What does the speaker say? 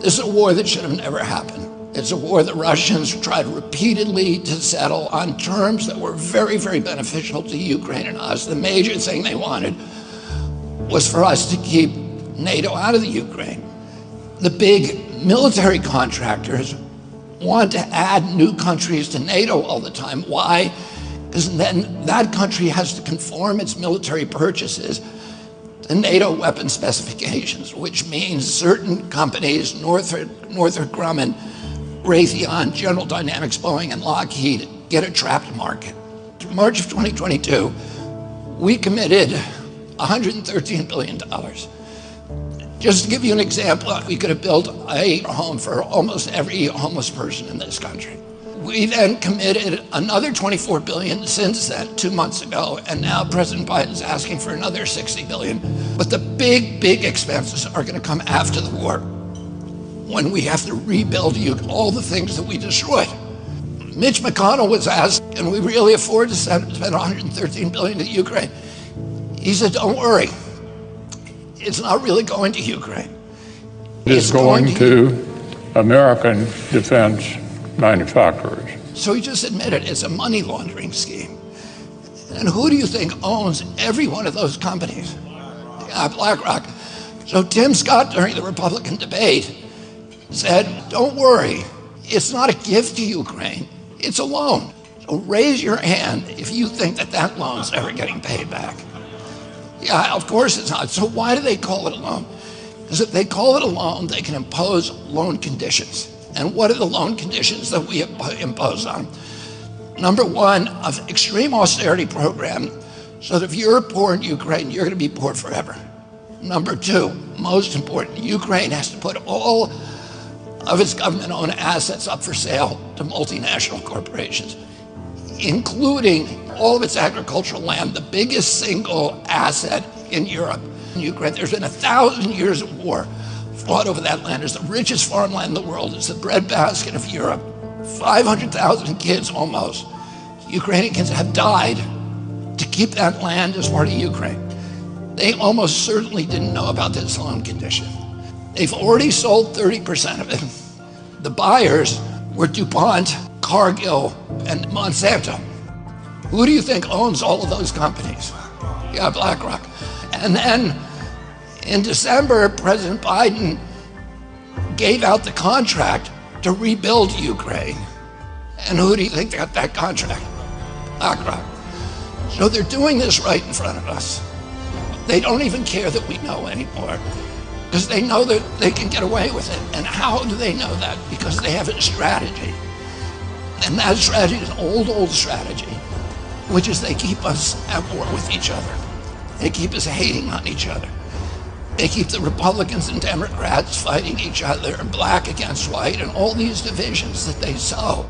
This is a war that should have never happened. It's a war the Russians tried repeatedly to settle on terms that were very, very beneficial to Ukraine and us. The major thing they wanted was for us to keep NATO out of the Ukraine. The big military contractors want to add new countries to NATO all the time. Why? Because then that country has to conform its military purchases to NATO weapon specifications, which means certain companies, Northrop Grumman, Raytheon, General Dynamics, Boeing, and Lockheed, get a trapped market. In March of 2022, we committed $113 billion. Just to give you an example, we could have built a home for almost every homeless person in this country. We then committed another $24 billion since then, 2 months ago, and now President Biden's asking for another $60 billion. But the big expenses are going to come after the war, when we have to rebuild all the things that we destroyed. Mitch McConnell was asked, can we really afford to spend $113 billion to Ukraine? He said, don't worry. It's not really going to Ukraine. It's going to American defense manufacturers. So he just admitted it's a money laundering scheme. And who do you think owns every one of those companies? BlackRock. So Tim Scott, during the Republican debate, said, don't worry, it's not a gift to Ukraine, it's a loan. So raise your hand if you think that that loan's ever getting paid back. Yeah, of course it's not. So why do they call it a loan? Because if they call it a loan, they can impose loan conditions. And what are the loan conditions that we impose on? Number one, an extreme austerity program, so that if you're poor in Ukraine, you're going to be poor forever. Number two, most important, Ukraine has to put all of its government-owned assets up for sale to multinational corporations, including all of its agricultural land, the biggest single asset in Europe. In Ukraine, there's been 1,000 years of war fought over that land. It's the richest farmland in the world. It's the breadbasket of Europe. 500,000 kids almost, Ukrainians, have died to keep that land as part of Ukraine. They almost certainly didn't know about this loan condition. They've already sold 30% of it. The buyers were DuPont, Cargill, and Monsanto. Who do you think owns all of those companies? Yeah, BlackRock. And then in December, President Biden gave out the contract to rebuild Ukraine. And who do you think got that contract? BlackRock. So they're doing this right in front of us. They don't even care that we know anymore, because they know that they can get away with it. And how do they know that? Because they have a strategy. And that strategy is an old strategy, which is they keep us at war with each other. They keep us hating on each other. They keep the Republicans and Democrats fighting each other, and black against white, and all these divisions that they sow.